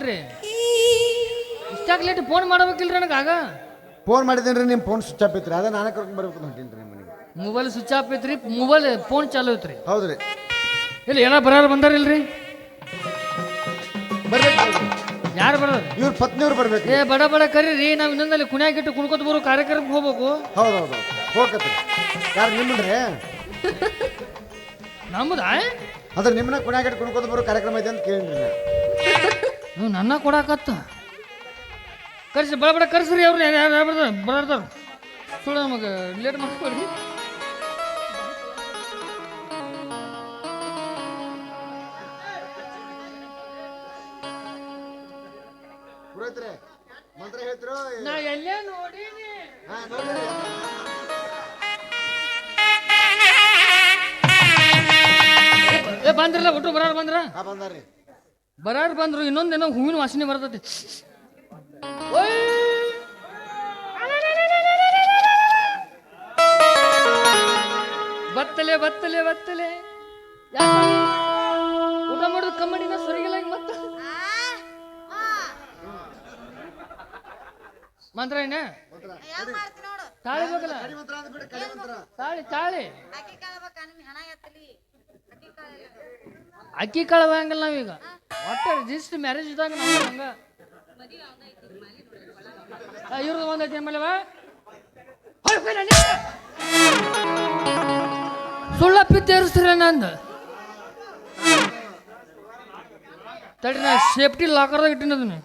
ಯಾಕ್ರಿ ಇಷ್ಟಾಕ್ late phone ಮಾಡಬೇಕಿಲ್ರಿ ನನಗಾಗ phone ಮಾಡಿದ್ದೇನೆ ನಿಮ್ಮ ಫೋನ್ ಸ್ವಿಚ್ ಆಫ್ ಐತ್ರಿ ಅದ ನಾನೇ ಕರ್ಕೊಂಡು ಬರ್ಬೇಕು ಹೊಂಟೀನಿ ನಿಮ್ಮ ಮನೆಗೆ ಮೊಬೈಲ್ ಸ್ವಿಚ್ ಆಫ್ ಐತ್ರಿ ಮೊಬೈಲ್ ಫೋನ್ ಚಾಲು ಐತ್ರಿ ಹೌದ್ರಿ ಇಲ್ಲಿ ಏನೋ ಬರೋರು ಬಂದಾರಿಲ್ರಿ ಬರ್ಬೇಕು ಯಾರು ಬರೋರು ಇವ್ರ ಪತ್ನಿಯವ್ರು ಬರ್ಬೇಕು ಏ ಬಡ ಬಡ ಕರೀರಿ ನಾವು ಇನ್ನೊಂದಲ್ಲಿ ಕುಣಿಯಾಗಿಟ್ಟು ಕುಣ್ಕೋತ ಬರೋ ಕಾರ್ಯಕ್ರಮಕ್ಕೆ ಹೋಗ್ಬೇಕು ಹೌದೌದು ಹೋಗತ್ರಿ ಯಾರು ನಿಮ್ಮನ್ರಿ ನಮ್ಮದ ಅದ್ರ ನಿಮ್ಮನ್ನ ಕುಣ್ಯಾಗಿಟ್ಟು ಕುಣ್ಕೋತ ಬರೋ ಕಾರ್ಯಕ್ರಮ ಐತೆ ಅಂತ ಕೇಳಿದ್ರಿ ನೀವು ನನ್ನ ಕೊಡಾಕತ್ತ ಕರ್ಸಿ ಬಡ ಬಡ ಕರ್ಸ್ರಿ ಅವ್ರು ಯಾರು ಬರ್ತಾರ ಸುಳ್ಳು ನಮಗೆ ಲೇಟ್ ಮಾಡ್ಕೊಡಿ ಪುರೋಹಿತ್ರೆ ಮಂತ್ರ ಹೇಳ್ತಿರೋ ನಾ ಎಲ್ಲೇ ನೋಡೀನಿ ನೋಡ್ರಿ ಏ ಬಂದ್ರಲ್ಲ ಒಟ್ಟು ಬರಾರು ಬಂದ್ರ ಬಂದಾರ್ರಿ ಬರಾರು ಬಂದ್ರು ಇನ್ನೊಂದೇನೋ ಹೂವಿನ ವಾಸನೆ ಬರ್ತೈತಿ ಬತ್ತಲೆ ಬತ್ತಲೆ ಬತ್ತಲೆ ಊಟ ಮಾಡೋದು ಕಮ್ಮಡಿನ ಸರಿಗಿಲ್ಲ ಮತ್ತ ಮಂತ್ರ ಏನ ತಾಳಿ ಬೇಕಲ್ಲ ತಾಳಿ ತಾಳಿ ಅಕ್ಕಿ ಕಾಳು ಹಂಗಲ್ಲ ನಾವೀಗ ಒಟ್ಟ ರಿಜಿಸ್ಟರ್ ಮ್ಯಾರೇಜ್ ಇದ್ದಾಗ ನಾವು ಹಂಗ ಇವ್ರದ್ದು ಒಂದೈತಿ ಆಮೇಲೆ ಸುಳ್ಳಪ್ಪಿ ತೇರಿಸ್ತೀರ ನಂದು ತಡಿ ನಾ ಸೇಫ್ಟಿ ಲಾಕರ್ದಾಗ ಇಟ್ಟಿನದನ್ನ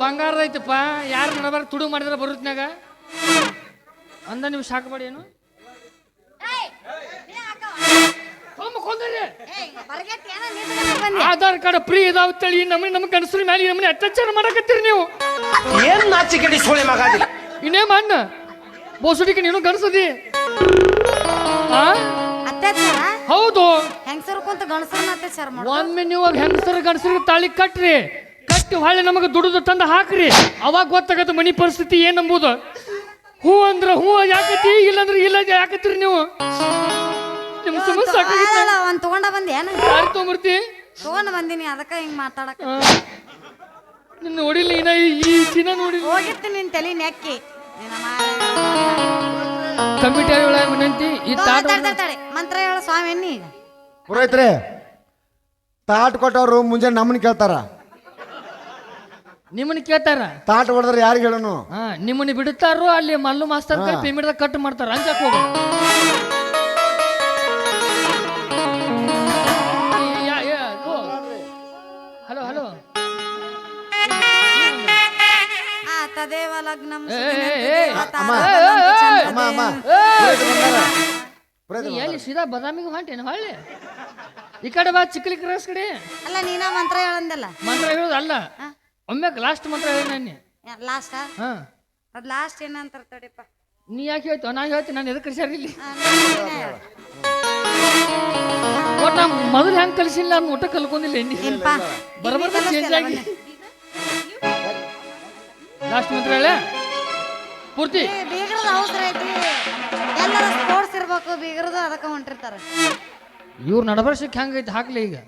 ಬಂಗಾರದ ಐತಪ್ಪ ಯಾರು ನಡಬಾರ ತುಡು ಮಾಡಿದ್ರೆ ಬರುತ್ನಾಗ ಅಂದ ನೀವು ಸಾಕಬೇಡಿ ಏನು ಆಧಾರ್ ಕಾರ್ಡ್ ಫ್ರೀ ಇದಾವ ತಳಿ ನಮ್ಮ ಗಂಡಸ್ರ ಮೇಲೆ ನಮ್ಮನೆ ಅತ್ಯಾಚಾರ ಮಾಡಕತ್ತೀರಿ ನೀವು ಏನ್ ನಾಚಿಕೆಡಿ ಸೋಳೆ ಮಗಾದಿ ಇನ್ನೇ ಮಣ್ಣ ಬೋಸುಡಿಕೆ ನೀನು ಗಣಸದಿ ಹೌದು ಒಮ್ಮೆ ನೀವು ಗಣಸರಿಗೆ ತಾಳಿ ಕಟ್ರಿ ಕಟ್ಟಿ ಹೊಳ್ಳಿ ನಮಗೆ ದುಡಿದು ತಂದು ಹಾಕ್ರಿ ಅವಾಗ ಗೊತ್ತಾಗತ್ತೆ ಮನಿ ಪರಿಸ್ಥಿತಿ ಏನಂಬುದು ಹೂ ಅಂದ್ರ ಹೂ ಯಾಕತಿ ಇಲ್ಲಂದ್ರೆ ಇಲ್ಲ ಯಾಕತ್ರಿ ನೀವು ನಿಮ್ ಸಮಸ್ಯೆ ಒಂದ್ ತಗೊಂಡ ಬಂದಿ ಯಾರು ತೊಗೊಂಬರ್ತಿ ತಗೊಂಡ್ ಬಂದಿನಿ ಅದಕ್ಕ ಹಿಂಗ್ ಮಾತಾಡಕ ನಿನ್ನ ನೋಡಿಲ್ಲ ಇನ್ನ ಈ ದಿನ ನೋಡಿ ಹೋಗಿತ್ತು ನಿನ್ ತಲೆ ನೆಕ್ಕಿ ಕಮಿಟಿ ವಿನಂತಿ ಈ ಮಂತ್ರ ಹೇಳ ಸ್ವಾಮಿ ಎನ್ನಿ ಪುರೋಹಿತ್ರೆ ತಾಟ್ ಕೊಟ್ಟವ್ರು ಮುಂಜಾನೆ ನಮ್ಮನ್ನ ಕೇಳ್ತಾರ ನಿಮ್ಮನ್ನ ಕೇಳ್ತಾರ ತಾಟ್ ಹೊಡೆದ್ರೆ ಯಾರಿಗೆ ಹೇಳೋನು ನಿಮ್ಮನ್ನ ಬಿಡುತ್ತಾರೋ ಅಲ್ಲಿ ಮಲ್ಲು ಮಾಸ್ತರ್ ಕೈ ಪೇಮೆಂಟ್ ಕಟ್ ಮಾಡ್ತಾರ ಅಂಜಾಕ್ ಹೋಗ ಹಲೋ ಹಲೋ ತದೇವ ಲಗ್ನಂ ಎಲ್ಲಿ ಸೀದಾ ಬದಾಮಿಗೆ ಹೊಂಟೇನು ಹೊಳ್ಳಿ ಈ ಕಡೆ ಬಾ ಚಿಕ್ಕಲಿ ಕ್ರಾಸ್ ಕಡೆ ಅಲ್ಲ ನೀನ ಮಂತ್ರ ಹೇಳಂದಲ್ಲ ಮಂತ್ರ ಹೇಳೋದು ಅಲ್ಲ ಒಮ್ಮೆ ಲಾಸ್ಟ್ ಮಂತ್ರ ಹೇಳ ನಾನು ಲಾಸ್ಟ್ ಅದ್ ಲಾಸ್ಟ್ ಏನಂತಾರ ತಡಿಪ್ಪ ನೀ ಯಾಕೆ ಹೇಳ್ತು ನಾ ಹೇಳ್ತೀನಿ ನಾನು ಎದಕ್ಕೆ ಕಳಿಸ್ಯಾರ ಇಲ್ಲಿ ಒಟ್ಟ ಮೊದಲು ಹೆಂಗೆ ಕಲಿಸಿಲ್ಲ ನಾನು ಊಟ ಕಲ್ಕೊಂಡಿಲ್ಲ ಬರಬಾರ್ದು ಚೇಂಜ್ ಆಗಿ ಲಾಸ್ಟ್ ಮಂತ್ರ ಹೇಳ ಪೂರ್ತಿ ಬೀಗರದ ಅವಸರ ಐತಿ ಎಲ್ಲರ ಸ್ಪೋರ್ಟ್ಸ್ ಇರ್ಬೇಕು ಬೀಗರದು ಅದಕ್ಕೆ ಹೊಂಟಿರ್ತಾರ ಇವ್ರು ನಡಬರ್ಸಕ್ಕೆ ಹೆಂಗೈತಿ ಹಾಕ್ಲಿ ಈಗ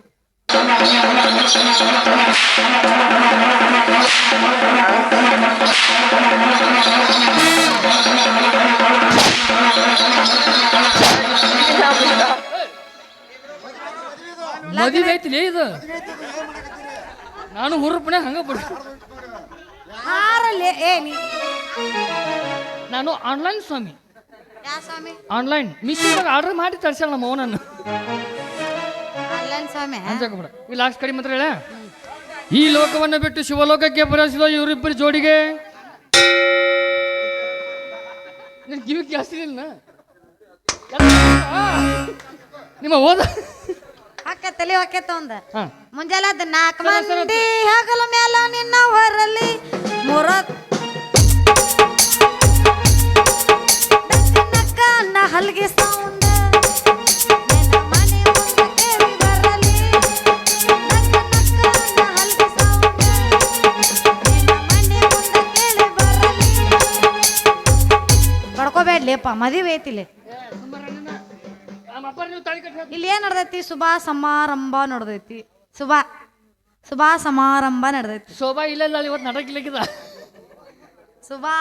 ಮದುವೆ ಐತಿಲೇ ಇದು ನಾನು ಹುರುಪನೆ ಹಂಗ ಬಿಡ ನಾನು ಆನ್ಲೈನ್ ಸ್ವಾಮಿ ಆನ್ಲೈನ್ ಮಿಶೋದಾಗ ಆರ್ಡರ್ ಮಾಡಿ ತರ್ಸಲ್ಲ ನಮ್ಮ ಅವನನ್ನು ಅಂಜಾಕಬೇಡ ಈ ಲಾಸ್ಟ್ ಕಡಿ ಮಾತ್ರ ಹೇಳ ಈ ಲೋಕವನ್ನು ಬಿಟ್ಟು ಶಿವಲೋಕಕ್ಕೆ ಪ್ರವೇಶಿಸಿದ ಇವರಿಬ್ಬರು ಜೋಡಿಗೆ ನಿನ್ ಕಿವಿ ಜಾಸ್ತಿಲ್ಲ ನಿಮ್ಮ ಹೋದ ತಲೆ ಹಾಕೈತ ಒಂದ ಮುಂಜಾನೆ 4 ಮಂದಿ ಹಗಲ ಮೇಲ ನಿನ್ನ ಹೊರಲಿ ಹಲ್ಗೆ ಸೌಂಡ್ ಬಡ್ಕೋಬೇಡ್ಲಿಪ್ಪ ಮದುವೆ ಐತಿಲಿ ಅಪ್ಪಾರ ನೀವು ತಾಳಿ ಕಟ್ಟಿ ಇಲ್ಲಿ ಏನ್ ನಡ್ದೈತಿ ಶುಭಾ ಸಮಾರಂಭ ನಡ್ದೈತಿ ಶುಭಾ ಸಮಾರಂಭ ನಡ್ದೈತಿ ಶೋಭಾ ಇಲ್ಲ ಇವತ್ತು ನಡಕಿಲ್ಲಕ್ಕಿದ ಶುಭಾ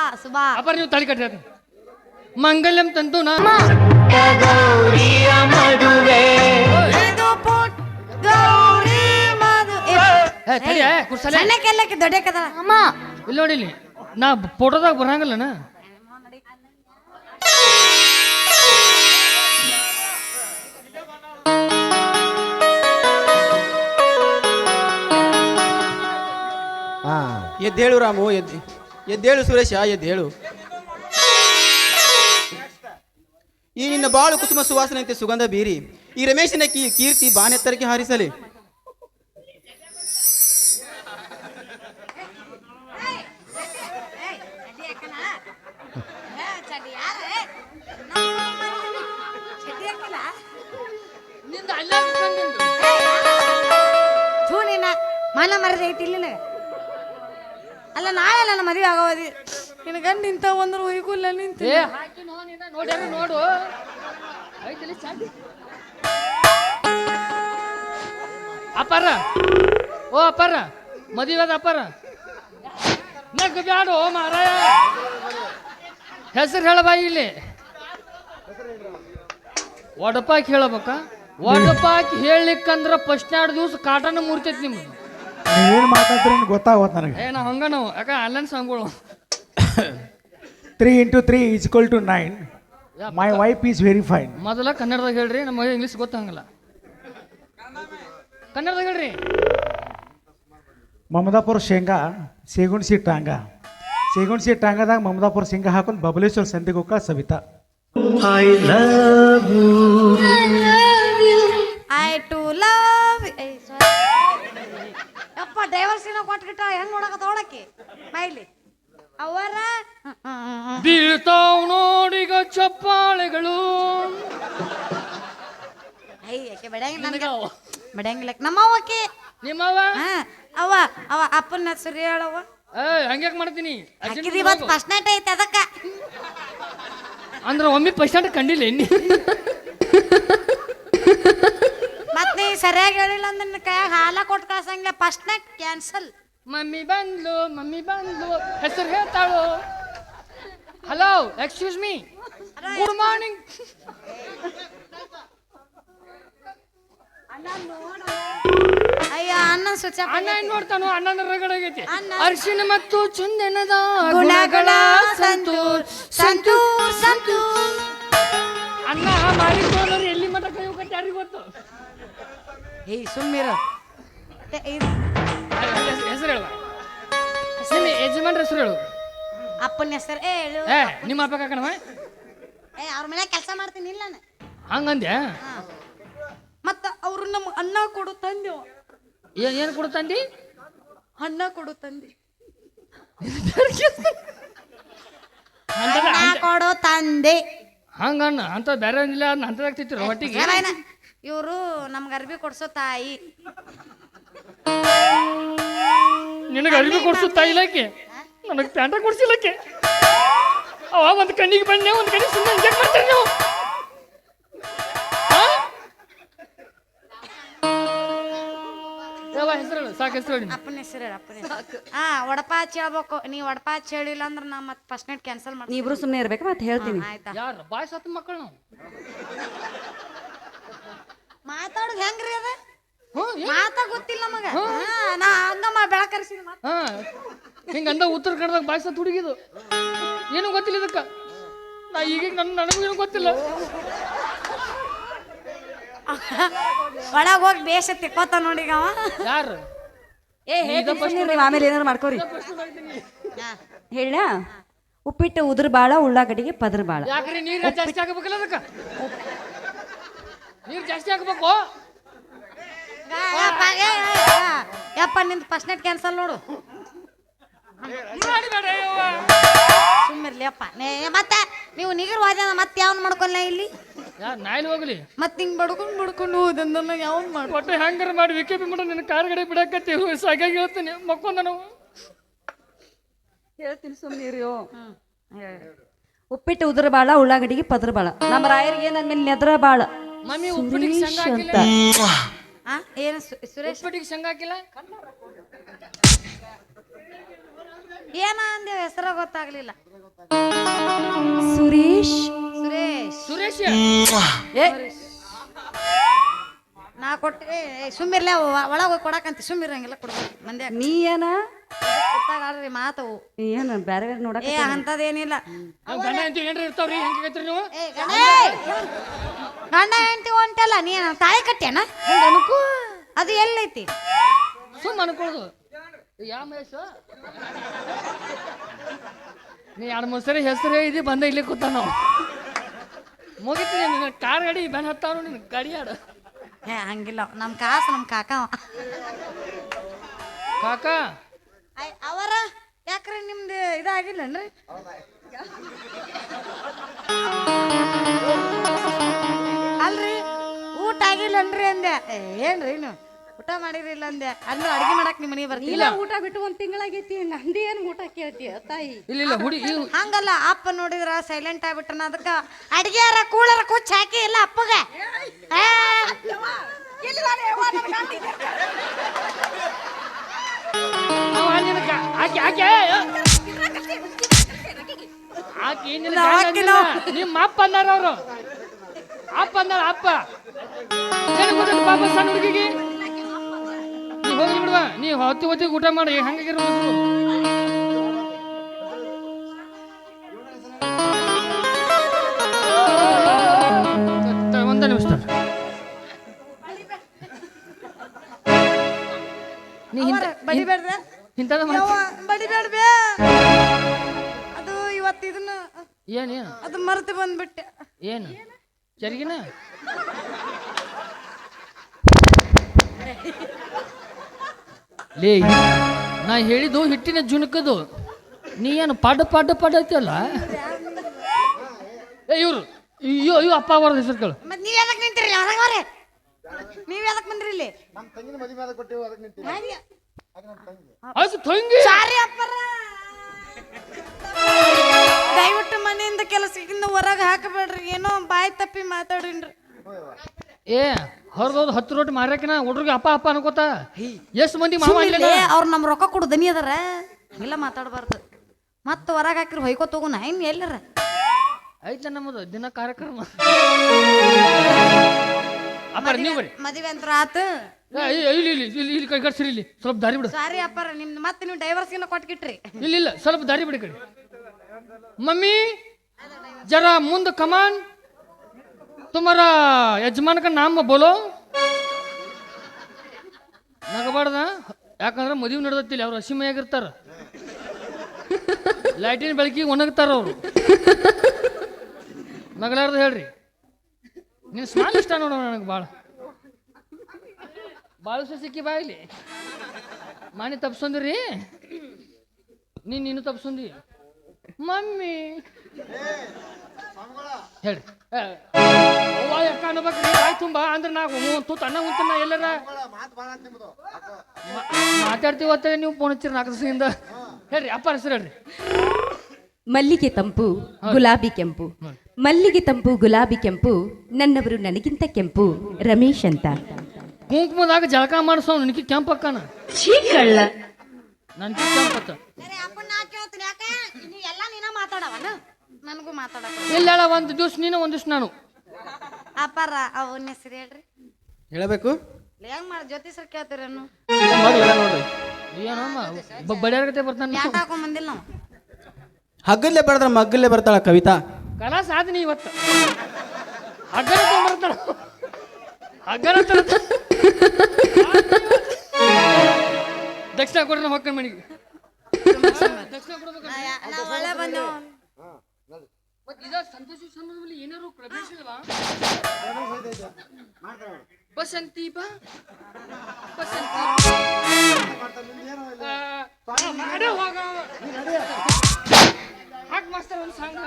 ಅಪ್ಪಾರ ನೀವು ತಾಳಿ ಕಟ್ಟಿ ಮಂಗಲ್ಯಂ ತಂತು ನಾ ಇದು ಪುಟ್ ಗೌರಿ ಮಧು ಸಣ್ಣಕ್ಕೆಲ್ಲಕ್ಕೆ ದೊಡ್ಡಕ್ಕದ ಅಮ್ಮ ಇಲ್ಲಿ ನೋಡಿ ಇಲ್ಲಿ ನಾ ಫೋಟೋದಾಗ ಬರಂಗಿಲ್ಲನ ಎದ್ದೇಳು ರಾಮು ಎದ್ದೇಳು ಸುರೇಶ ಎದ್ದೇಳು. ಈ ನಿನ್ನ ಬಾಳು ಕುಸುಮ ಸುವಾಸನೆಯಂತೆ ಸುಗಂಧ ಬೀರಿ ಈ ರಮೇಶನ ಕೀರ್ತಿ ಬಾನೆತ್ತರಕ್ಕೆ ಹಾರಿಸಲಿ. ಮನ ಮರದ ಐತಿ ಇಲ್ಲ ಅಲ್ಲ ನಾಳೆ ನನ್ನ ಮದುವೆ ಆಗೋದಿ ನಿನ್ನ ಗಂಡ ನಿಂತ ಒಂದ್ರ ಒಯ್ಗುಲ್ಲ ನಿಂತ ನೋಡು ಅಪ್ಪಾರ ಓ ಅಪ್ಪಾರ ಮದುವೆ ಅದ ಅಪ್ಪಾರ ನಗ್ ಬ್ಯಾಡು ಮಾರಾಯ ಹೆಸರು ಹೇಳಬಾಯಿ ಇಲ್ಲಿ ಒಡಪಾಕಿ ಹೇಳಬೇಕ ಒಡಪಾಕಿ ಹೇಳಲಿಕ್ಕಂದ್ರ ಫಸ್ಟ್ 2 ದಿವಸ ಕಾಟನ ಮುರ್ತೈತಿ ನಿಮ್ಗೆ ನೀವೇನು ಮಾತಾಡ್ತೀರಿ ಗೊತ್ತಾಗೋದು ನನಗೆ ನಾವು ಹಂಗ ನಾವು ಯಾಕ ಆನ್ಲೈನ್ ಸಾಂಗ್ಗಳು 3 × 3 = 9. My wife is very fine. ಮೊದಲ ಕನ್ನಡದಾಗ ಹೇಳ್ರಿ ನಮಗೆ ಇಂಗ್ಲೀಷ್ ಗೊತ್ತಾಗಲ್ಲ ಕನ್ನಡದಾಗ ಹೇಳ್ರಿ. ಮಮದಾಪುರ ಶೇಂಗಾ ಸೇಗುಣ್ಸಿ ಟಾಂಗದಾಗ ಮಮದಾಪುರ ಶೇಂಗಾ ಹಾಕೊಂಡು ಬಬಲೇಶ್ವರ ಸಂಧಿಗೆ ಹೋಗ ಸವಿತಾ. ಐ ಟು ಲವ್ ಯಪ್ಪ ಡೈವರ್ಸ್ ಏನೋ ಕೊಟ್ಬಿಟ್ಟ ಹೆಂಗ್ ನೋಡಕ ತಗೊಳಕ್ಕೆ ಬೈಲಿ ಅವರ ಬೀಳ್ತಾವ್ ನೋಡಿಗ ಚಪ್ಪಾಳೆಗಳು ಯಾಕೆ ಬೆಡಂಗಿಲ್ಲ ನಮ್ಮವ್ವಕ್ಕೆ ನಿಮ್ಮವ ಅವ ಅಪ್ಪನ ಹೆಸರು ಹೇಳವ ಹಂಗ್ಯಾಕ್ ಮಾಡ್ತೀನಿ ಇವತ್ತು ಫಸ್ಟ್ ನೈಟ್ ಐತೆ ಅದಕ್ಕ ಅಂದ್ರೆ ಒಮ್ಮೆ ಪರ್ಸೆಂಟ್ ಕಂಡಿಲ್ಲ ಎಣ್ಣಿ ಮತ್ ನೀ ಸರಿಯಾಗಿ ಹೇಳಿಲ್ಲ ಅಂದ್ರೆ ಕೈಯಾಗ ಹಾಲ ಕೊಟ್ಟು ಕಳ್ಸಂಗಿಲ್ಲ ಫಸ್ಟ್ ನೈಟ್ ಕ್ಯಾನ್ಸಲ್. ಮಮ್ಮಿ ಬಂದ್ಲು ಹೆಸರು ಹೇಳ್ತಾಳು. Hello excuse me good morning. ಅಯ್ಯ ಅಣ್ಣ ಸ್ವಿಚ್ ಆಫ್ ಅಣ್ಣ ಏನ್ ನೋಡ್ತಾನು ಅಣ್ಣನ ರಗಡಾಗೈತಿ ಅಣ್ಣ. ಅರಿಶಿನ ಮತ್ತು ಚಂದನದ ಗುಣಗಳ ಸಂತೂರ್ ಸಂತೂರ್ ಸಂತೂರ್ ಅಣ್ಣ ಮಾಡಿ ತೋರಿ ಎಲ್ಲಿ ಮತ ಕೈ ಹೋಗತ್ತೆ ಯಾರಿಗೂ ಗೊತ್ತು. ಏಯ್ ಸುಮ್ಮಿರ ಹೆಸರು ಹೇಳುವ ನಿಮ್ಮ ಯಜಮಾನ್ರ ಹೆಸರು ಹೇಳು. ಅಪ್ಪನ ಹೆಸರು ಹೇಳು. ನಿಮ್ಮ ಅಪ್ಪ ಕಾಕಣವ ಅವ್ರ ಮನೆ ಕೆಲಸ ಮಾಡ್ತೀನಿ ಇಲ್ಲ ಹಂಗಂದ್ಯಾ ಮತ್ತ ಅವ್ರು ನಮ್ಮ ಅನ್ನ ಕೊಡು ತಂದೆ ಏನು ಕೊಡುತ್ತಂದಿ ಅನ್ನ ಕೊಡು ತಂದೆ ಅಂತದ ಕೊಡು ತಂದೆ ಹಂಗಣ್ಣ ಅಂತ ಬೇರೆ ಇಲ್ಲ ಅದನ್ನ ಅಂತದಾಗ್ತಿತ್ತು ಒಟ್ಟಿಗೆ ಇವರು ನಮ್ಗೆ ಅರ್ಬಿ ಕೊಡ್ಸೋ ತಾಯಿ. ನಿನಗೆ ಅರಿವಿ ಕೊಡ್ಸುತ್ತಾ ಇಲ್ಲಕ್ಕೆ ನನಗೆ ಪ್ಯಾಂಟ ಕೊಡ್ಸಿಲ್ಲಕ್ಕೆ ಅವ ಒಂದು ಕಣ್ಣಿಗೆ ಬನ್ನಿ ಒಂದು ಕಣ್ಣಿಗೆ ಸುಮ್ಮನೆ ಹಿಂಗೆ ಮಾಡ್ತೀರಿ ನೀವು. ಹೆಸರು ಸಾಕು ಹೆಸರು ಹೇಳಿ ಅಪ್ಪನ ಹೆಸರು ಹೇಳಿ ಅಪ್ಪನ ಹೆಸರು. ಒಡಪ ಹಚ್ಚಿ ಹೇಳ್ಬೇಕು ನೀ ಒಡಪ ಹಚ್ಚಿ ಹೇಳಿಲ್ಲ ಅಂದ್ರೆ ನಾ ಮತ್ತೆ ಫಸ್ಟ್ ನೈಟ್ ಕ್ಯಾನ್ಸಲ್ ಮಾಡ್ತೀನಿ. ನೀಬ್ರು ಸುಮ್ಮನೆ ಇರ್ಬೇಕು ಮತ್ತೆ ಹೇಳ್ತೀನಿ. ಆಯ್ತಾ ಯಾರು ಬಾಯ್ ಸತ್ತ ಮಕ್ಕಳು ನಾವು ಮಾತಾಡೋದು ಹೆಂಗ್ರಿ ಅದ ಮಾತಾ ಗೊತ್ತಿಲ್ಲ ನಮಗ. ನಾ ಹಂಗಮ್ಮ ಬೆಳಕರಿಸಿದ ಹಾ ಹಿಂಗಂದ ಉತ್ತರ ಕನ್ನಡದಾಗ ಬಾಯ್ ಸತ್ತು ಹುಡುಗಿದು ಏನು ಗೊತ್ತಿಲ್ಲ ಇದಕ್ಕ ನಾ ಈಗೀಗ ನನಗೂ ಏನು ಗೊತ್ತಿಲ್ಲ. ಒಳಗೆ ಹೋಗಿ ಬೇಷ ತಿಕ್ಕೋತ ನೋಡಿಗ ಅವ ಯಾರು ಆಮೇಲೆ ಏನಾರು ಮಾಡ್ಕೋರಿ ಹೇಳ. ಉಪ್ಪಿಟ್ಟು ಉದ್ರ ಬಾಳ ಉಳ್ಳಾಗಡ್ಡಿಗೆ ಪದ್ರ ಬಾಳ. ಯಾಕ್ರಿ ನೀರು ಜಾಸ್ತಿ ಹಾಕಬೇಕಲ್ಲ ಅದಕ್ಕ ನೀರು ಜಾಸ್ತಿ ಹಾಕಬೇಕು. ಯಪ್ಪ ನಿಂದು ಫಸ್ಟ್ ನೈಟ್ ಕ್ಯಾನ್ಸಲ್ ನೋಡು ಸುಮ್ಮಿರ್ಲಿ ಅಪ್ಪ. ಮತ್ತೆ ನೀವು ನಿಗರ್ ವಾದ ಮತ್ತೆ ಯಾವನ್ ಮಾಡ್ಕೊಲ್ಲ ಇಲ್ಲಿ ನಾಯಿಲ್ ಹೋಗ್ಲಿ ಮತ್ತೆ ಹಿಂಗ್ ಬಡ್ಕೊಂಡು ಹೋದಂದಲ್ಲ ಯಾವನ್ ಮಾಡು ಒಟ್ಟೆ ಹ್ಯಾಂಗರ್ ಮಾಡಿ ವಿಕೆಪಿ ಮಾಡ ನಿನ್ನ ಕಾರ್ಗಡೆ ಬಿಡಕತ್ತೀವಿ ಸಾಗಾಗಿ ಹೇಳ್ತೀನಿ ಮಕ್ಕೊಂದ ನಾವು ಹೇಳ್ತೀನಿ ಸುಮ್ಮನಿರಿ. ಉಪ್ಪಿಟ್ಟು ಉದ್ರ ಬಾಳ ಉಳ್ಳಾಗಡ್ಡಿಗೆ ಪದ್ರ ಬಾಳ. ನಮ್ಮ ರಾಯರಿಗೆ ನಂದ್ಮೇಲೆ ನೆದ್ರ ಬಾಳ ಮಮ್ಮಿ ಉಪ್ಪಿಟ್ಟಿಗೆ ಶಂಗ ಹಾಕಿಲ್ಲ ಆ ಏನು ಸುರೇಶ್ ಉಪ್ಪಿಟ್ಟಿಗೆ ಶಂಗ ಹಾಕಿಲ್ಲ ಏನ ಅಂದೆ ಹೆಸರ ಗೊತ್ತಾಗ್ಲಿಲ್ಲ. ಸುರೇಶ್ ಸುರೇಶ್ ಸುರೇಶ್ ಏ ನಾ ಕೊಟ್ಟೆ ಸುಮ್ಮಿರ್ಲೆ ಒಳಗೆ ಹೋಗಿ ಕೊಡಕಂತ ಸುಮ್ಮಿರಂಗಿಲ್ಲ ಕೊಡ್ಬೇಕು ಮಂದ್ಯಾಗ ನೀ ಏನ ಗೊತ್ತಾಗಲ್ರಿ ಮಾತವು ಏನು ಬೇರೆ ಬೇರೆ ನೋಡಕ್ ಏ ಅಂತದೇನಿಲ್ಲ. ಗಂಡ ಹೆಂಡತಿ ಏನ್ರಿ ಇರ್ತಾವ್ರಿ ಹೆಂಗೈತ್ರಿ ನೀವು ಗಂಡ ಹೆಂಡತಿ ಹೊಂಟಲ್ಲ ನೀ ತಾಳಿ ಕಟ್ಟ್ಯಾನ ಅದು ಎಲ್ಲೈತಿ ಸುಮ್ಮ ಅನ್ಕೊಳ್ಳೋದು ಯಾವ ಮಹೇಶ ನೀ 2-3 ಸರಿ ಹೆಸರೇ ಇದೆ ಬಂದ ಇಲ್ಲಿ ಕೂತ ನಾವು ಮುಗಿತೀನಿ ನಿನ್ನ ಕಾರ್ ಗಾಡಿ ಬೆನ್ ಹತ್ತಾವ ನಿನ್ನ ಗಾಡಿ ಆಡ ಏ ಹಂಗಿಲ್ಲ ನಮ್ಮ ಕಾಸು ನಮ್ಮ ಕಾಕ ಕಾಕ ಅವರ ಯಾಕ್ರಿ ನಿಮ್ದು ಇದಾಗಿಲ್ಲನ್ರಿ ಅಲ್ರಿ ಊಟ ಆಗಿಲ್ಲನ್ರಿ ಅಂದೆ ಏನ್ರಿ ನೀವು ಊಟ ಮಾಡಿರಿಲ್ಲ ಅಂದೆ ಅಂದ್ರೆ ಅಡಿಗೆ ಮಾಡಕ್ ನಿಮ್ಮ ಮನೆಗೆ ಬರ್ತಿಲ್ಲ. ಊಟ ಬಿಟ್ಟು 1 ತಿಂಗಳಾಗೈತಿ ನಂದಿ ಏನ್ ಊಟ ಕೇಳ್ತೀಯ ತಾಯಿ ಇಲ್ಲ ಹುಡಿ ಹಂಗಲ್ಲ ಅಪ್ಪ ನೋಡಿದ್ರ ಸೈಲೆಂಟ್ ಆಗ್ಬಿಟ್ಟನ ಅದಕ್ಕ ಅಡಿಗೆಯಾರ ಕೂಳರ ಕುಚ್ಚ ಹಾಕಿ ಇಲ್ಲ ಅಪ್ಪಗ ಆಕೆ ಆಕೆ ಆಕೆ ನಿಮ್ಮ ಅಪ್ಪ ಅಂದಾರ ಅವರು ಅಪ್ಪ ಅಂದಾರ ಅಪ್ಪ ಏನು ಗೊತ್ತ ಪಾಪ ಸಣ್ಣ ಹುಡುಗಿಗೆ ನೀ ಹೋಗಿ ಬಿಡುವ ನೀ ಹೊತ್ತಿಗೆ ಊಟ ಮಾಡಿ ಹಂಗಾಗಿರ್ಬೇಕು. ಒಂದ ನಿಮಿಷ ನೀ ಬಡಿಬೇಡ್ರೆ ಇಂಥದ ಬಡಿಬೇಡ್ಬೇ ಅದು ಇವತ್ತು ಇದನ್ನ ಏನು ಏನು ಅದು ಮರೆತು ಬಂದ್ಬಿಟ್ಟೆ. ಏನು ಜರಿಗಿನ ಲೇ ನಾ ಹೇಳಿದ್ದು ಹಿಟ್ಟಿನ ಜುಣಕದು ನೀ ಏನು ಪಡ್ಡ ಐತಿಯಲ್ಲ ಏ ಇವ್ರು ಅಯ್ಯೋ ಅಪ್ಪ ಅವರ ಹೆಸರು ಕೇಳು ಮತ್ತೆ ನೀವ್ ಯಾಕೆ ನಿಂತಿರಲ್ಲ ಹೊರಗೆ ಬರ್ರಿ ನೀವ್ ಯಾಕೆ ಬಂದ್ರಿ ಇಲ್ಲಿ ನಮ್ಮ ತಂಗಿನ ಮದುವೆ ಆದ ಕೊಟ್ಟೇವು ಅದಕ್ಕೆ ನಿಂತೀನಿ ಅದು ತಂಗಿ ಸಾರಿ ಅಪ್ಪರ ದಯವಿಟ್ಟು ಮನೆಯಿಂದ ಕೆಲಸದಿಂದ ಹೊರಗೆ ಹಾಕಬೇಡ್ರಿ ಏನೋ ಬಾಯಿ ತಪ್ಪಿ ಮಾತಾಡಿನ್ರಿ. ಏ ಹೊರದೋದು 10 ರೋಟಿ ಮಾರ್ಯಾಕಿನ ಹುಡ್ರಿಗೆ ಅಪ್ಪ ಅಪ್ಪ ಅನ್ಕೋತ ಎಷ್ಟು ಮಂದಿ ಮಾವ ಅವ್ರು ನಮ್ಮ ರೊಕ್ಕ ಕೊಡು ದನಿ ಅದಾರ ಇಲ್ಲ ಮಾತಾಡಬಾರ್ದು ಮತ್ತೆ ಹೊರಗೆ ಹಾಕಿರಿ ಹೊಯ್ಕೋತ ಹೋಗೋಣ ಇನ್ನು ಎಲ್ಲರ ಐತ ನಮ್ಮದು ದಿನ ಕಾರ್ಯಕ್ರಮ ಅಪ್ಪ ನೀವು ಬರ್ರಿ ಮದುವೆ ಅಂತ ಆತು. ಇಲ್ಲಿ ಕೈ ಕಟ್ಸಿರಿ ಇಲ್ಲಿ ಸ್ವಲ್ಪ ದಾರಿ ಬಿಡು ಸಾರಿ ಅಪ್ಪರ ನಿಮ್ದು ಮತ್ತೆ ನೀವು ಡೈವರ್ಸ್ಗೆಲ್ಲ ಕೊಟ್ಕಿಟ್ರಿ ಇಲ್ಲ ಸ್ವಲ್ಪ ದಾರಿ ಬಿಡಿ ಕಡೆ मम्मी जरा मुंद कमान तुम्हारा यजमान का नाम बोलो ನಗಬಾರ್ದ ಯಾಕಂದ್ರೆ ಮದುವೆ ನಡೆದತ್ತಿಲ್ಲ ಅವ್ರು ಹಸಿಮಯಾಗಿರ್ತಾರ ಲೈಟಿನ ಬೆಳಕಿಗೆ ಒಣಗ್ತಾರ ಅವರು ನಗಲಾರ್ದ ಹೇಳ್ರಿ ನೀನು ಸ್ಮಾಲ್ ಇಷ್ಟ ನೋಡೋಣ ನನಗೆ ಭಾಳ ಸಿಕ್ಕಿ ಬಾಯಿಲಿ ಮಾನಿ ತಪ್ಸಂದ್ರಿ ನೀನು ತಪ್ಸಂದಿ ಮಮ್ಮಿ ಹೇಳಿ ಯಾಕ ಅನ್ಬೇಕ್ರಿ ಬಾಯ್ ತುಂಬಾ ಅಂದ್ರೆ ನಾವು ತೂತ್ ಅನ್ನ ಉಂಟನ್ನ ಎಲ್ಲರ ಮಾತಾಡ್ತೀವತ್ತ ನೀವು ಫೋನ್ ಹಚ್ಚಿರಿ 4 ದಿವಸದಿಂದ ಹೇಳ್ರಿ ಅಪ್ಪ ಹೆಸರು ಹೇಳ್ರಿ ಮಲ್ಲಿಗೆ ತಂಪು ಗುಲಾಬಿ ಕೆಂಪು ಮಲ್ಲಿಗೆ ತಂಪು ಗುಲಾಬಿ ಕೆಂಪು ನನ್ನವರು ನನಗಿಂತ ಕೆಂಪು ರಮೇಶ್ ಅಂತ ಕುಂಕುಮದಾಗ ಜಳಕ ಮಾಡಿಸೋ ನನಗೆ ಕೆಂಪಕ್ಕನ ನನಗೆ ಕೆಂಪತ್ತ ಎಲ್ಲ ನೀನ ಮಾತಾಡವನ ನನಗೂ ಮಾತಾಡಕ ಇಲ್ಲ ಒಂದು ದಿವ್ಸ ನೀನು ಒಂದು ದಿವ್ಸ ನಾನು ಅಪ್ಪಾರ ಅವನ ಹೆಸರು ಹೇಳ್ರಿ ಹೇಳಬೇಕು ಹೆಂಗ್ ಮಾಡಿ ಜೊತೆ ಸರ್ ಕೇಳ್ತೀರೇನು ನೋಡ್ರಿ ಏನೋ ಬಡಿಯಾರ್ಗತೆ ಬರ್ತಾನೆ ಯಾಕೆ ಹಾಕೊಂಡ್ ಬಂದಿಲ್ಲ ನಾವು ಹಗ್ಗಲ್ಲೇ ಬೆಳೆದ್ರೆ ಮಗ್ಗಲ್ಲೇ ಬರ್ತಾಳ ಕವಿತಾ ಕಲಾ ಸಾಧನೆ ಇವತ್ತು ಹಗ್ಗನ ತೊಗೊಂಡ್ಬರ್ತಾಳ ಹಗ್ಗನ ದಕ್ಷಿಣ ಕೊಡ್ರಿ ನಾವು ಹೊಕ್ಕ ಮನೆಗೆ ದಕ್ಷಿಣ ಕೊಡ್ಬೇಕು ನಾವು ಒಳ್ಳೆ ಬಂದೆವು ಸಂತೋಷ ಸಂದರ್ಭದಲ್ಲಿ ಏನಾರು ಪ್ರವೇಶ ಇಲ್ವಾ ಬಸಂತಿ ಬಾ ಬಸಂತಿ ಮಾಡೋ ಹೋಗ ಹಾಕ್ ಮಾಸ್ತರ್ ಒಂದು ಸಾಂಗ್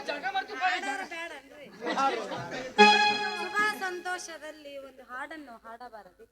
ಜಳಕ ಮಾಡ್ತೀವಿ ಶುಭ ಸಂತೋಷದಲ್ಲಿ ಒಂದು ಹಾಡನ್ನು ಹಾಡಬಾರದು